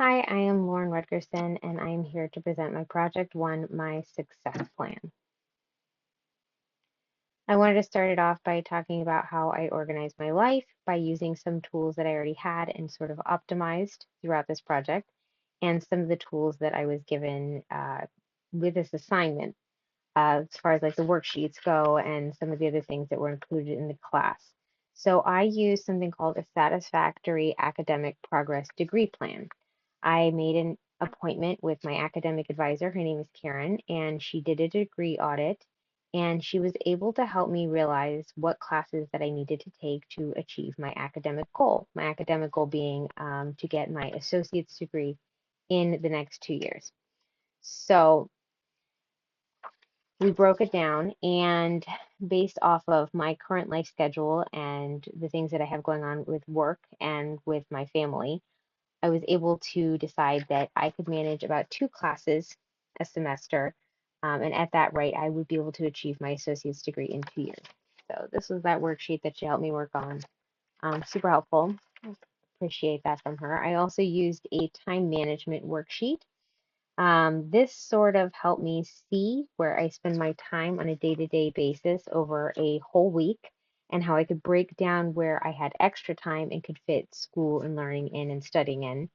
Hi, I am Lauren Rutgersen, and I am here to present my Project One, My Success Plan. I wanted to start it off by talking about how I organized my life by using some tools that I already had and sort of optimized throughout this project, and some of the tools that I was given with this assignment, as far as like the worksheets go and some of the other things that were included in the class. So I used something called a satisfactory academic progress degree plan. I made an appointment with my academic advisor. Her name is Karen, and she did a degree audit. And she was able to help me realize what classes that I needed to take to achieve my academic goal. My academic goal being to get my associate's degree in the next 2 years. So we broke it down, and based off of my current life schedule and the things that I have going on with work and with my family, I was able to decide that I could manage about two classes a semester. And at that rate, I would be able to achieve my associate's degree in 2 years. So this was that worksheet that she helped me work on. Super helpful. Appreciate that from her. I also used a time management worksheet. This sort of helped me see where I spend my time on a day-to-day basis over a whole week and how I could break down where I had extra time and could fit school and learning in and studying in,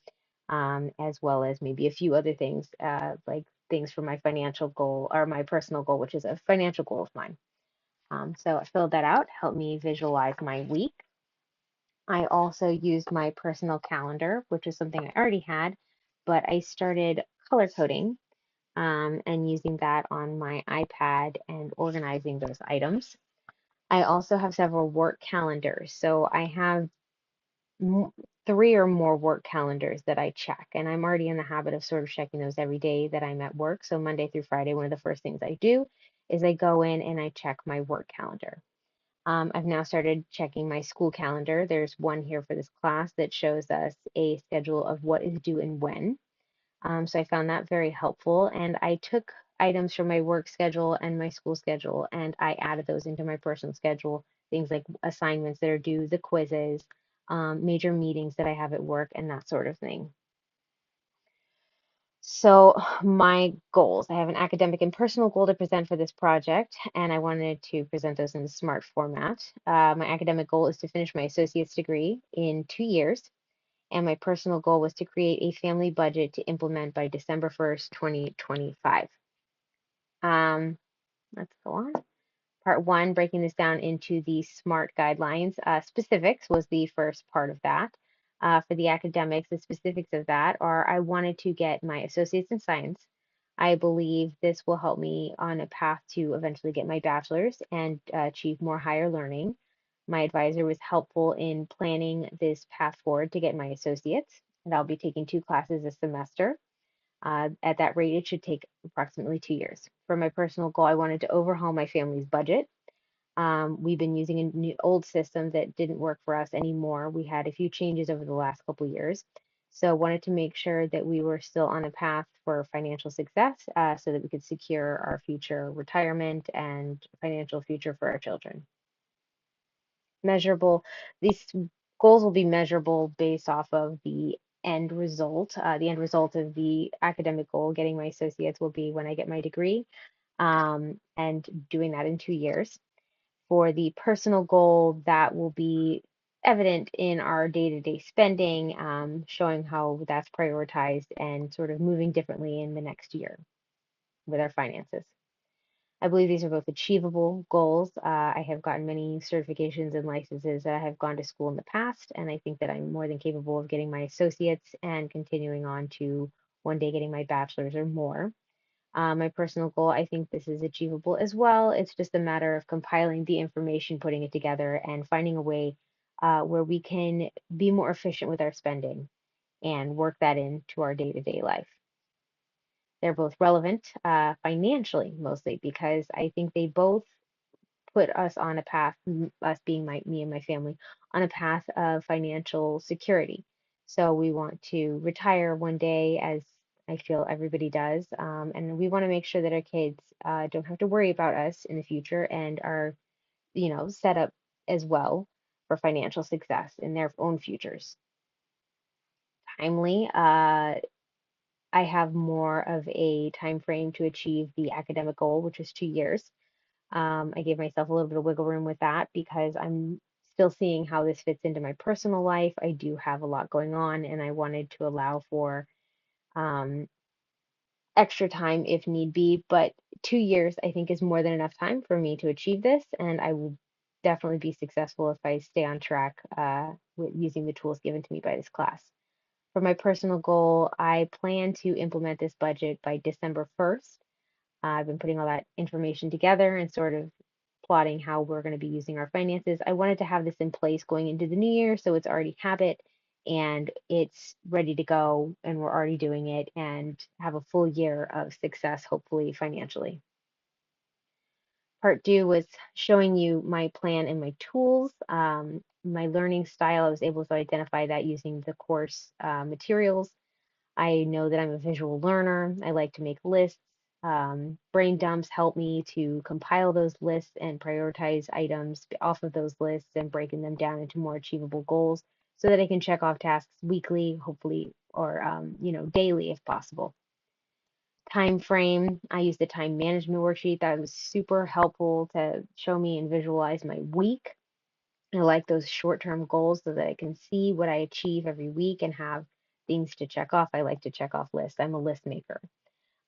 as well as maybe a few other things, like things for my financial goal or my personal goal, which is a financial goal of mine. So I filled that out, helped me visualize my week. I also used my personal calendar, which is something I already had, but I started color coding and using that on my iPad and organizing those items. I also have several work calendars. So I have three or more work calendars that I check. And I'm already in the habit of sort of checking those every day that I'm at work. So Monday through Friday, one of the first things I do is I go in and I check my work calendar. I've now started checking my school calendar. There's one here for this class that shows us a schedule of what is due and when. So I found that very helpful. And I took items from my work schedule and my school schedule and I added those into my personal schedule, things like assignments that are due, the quizzes, major meetings that I have at work, and that sort of thing. So, my goals, I have an academic and personal goal to present for this project, and I wanted to present those in the SMART format. My academic goal is to finish my associate's degree in 2 years, and my personal goal was to create a family budget to implement by December 1st, 2025. Um, let's go on. Part one, breaking this down into the SMART guidelines. Specifics was the first part of that. For the academics, the specifics of that are I wanted to get my associates in science. I believe this will help me on a path to eventually get my bachelor's and achieve more higher learning. My advisor was helpful in planning this path forward to get my associates, and I'll be taking two classes a semester. At that rate, it should take approximately 2 years. For my personal goal, I wanted to overhaul my family's budget. We've been using a new old system that didn't work for us anymore. We had a few changes over the last couple years. So wanted to make sure that we were still on a path for financial success so that we could secure our future retirement and financial future for our children. Measurable, these goals will be measurable based off of the end result. The end result of the academic goal, getting my associates, will be when I get my degree and doing that in 2 years. For the personal goal, that will be evident in our day-to-day spending, showing how that's prioritized and sort of moving differently in the next year with our finances. I believe these are both achievable goals. I have gotten many certifications and licenses that I have gone to school in the past, and I think that I'm more than capable of getting my associates and continuing on to one day getting my bachelor's or more. My personal goal, I think this is achievable as well. It's just a matter of compiling the information, putting it together, and finding a way where we can be more efficient with our spending and work that into our day-to-day life. They're both relevant financially, mostly because I think they both put us on a path, us being me and my family, on a path of financial security. So we want to retire one day, as I feel everybody does, and we want to make sure that our kids don't have to worry about us in the future and are, set up as well for financial success in their own futures. timely. I have more of a time frame to achieve the academic goal, which is 2 years. I gave myself a little bit of wiggle room with that because I'm still seeing how this fits into my personal life. I do have a lot going on, and I wanted to allow for um, extra time if need be. But 2 years, I think, is more than enough time for me to achieve this, and I will definitely be successful if I stay on track with using the tools given to me by this class. For my personal goal, I plan to implement this budget by December 1st. I've been putting all that information together and sort of plotting how we're going to be using our finances. I wanted to have this in place going into the new year so it's already habit and it's ready to go and we're already doing it and have a full year of success, hopefully financially. Part two was showing you my plan and my tools. My learning style, I was able to identify that using the course materials. I know that I'm a visual learner. I like to make lists. Brain dumps help me to compile those lists and prioritize items off of those lists and breaking them down into more achievable goals so that I can check off tasks weekly, hopefully, or daily if possible. Time frame. I use the time management worksheet. That was super helpful to show me and visualize my week. I like those short-term goals so that I can see what I achieve every week and have things to check off. I like to check off lists. I'm a list maker.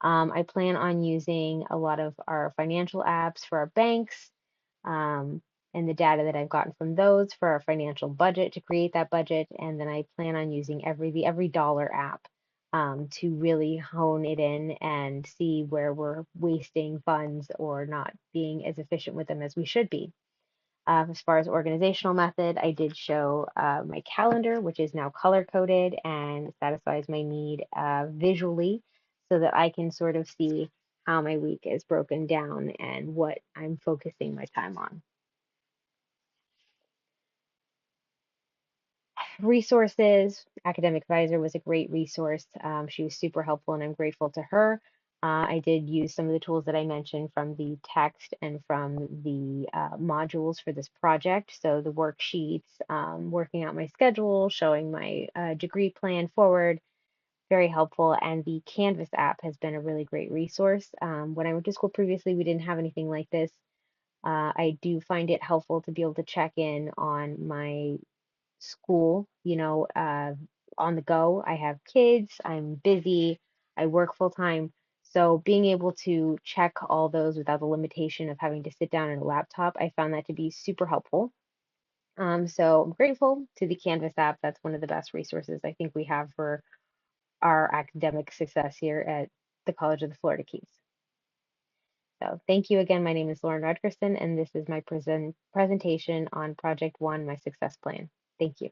I plan on using a lot of our financial apps for our banks, um, and the data that I've gotten from those for our financial budget to create that budget. And then I plan on using the Every Dollar app to really hone it in and see where we're wasting funds or not being as efficient with them as we should be. As far as organizational method, I did show my calendar, which is now color coded and satisfies my need visually so that I can sort of see how my week is broken down and what I'm focusing my time on. Resources, academic advisor was a great resource. She was super helpful and I'm grateful to her. I did use some of the tools that I mentioned from the text and from the modules for this project. So the worksheets, working out my schedule, showing my degree plan forward, very helpful. And the Canvas app has been a really great resource. When I went to school previously, we didn't have anything like this. I do find it helpful to be able to check in on my school, on the go. I have kids, I'm busy, I work full time. So being able to check all those without the limitation of having to sit down at a laptop, I found that to be super helpful. So I'm grateful to the Canvas app. That's one of the best resources I think we have for our academic success here at the College of the Florida Keys. So thank you again. My name is Lauren Rutgersen, and this is my presentation on Project One, my success plan. Thank you.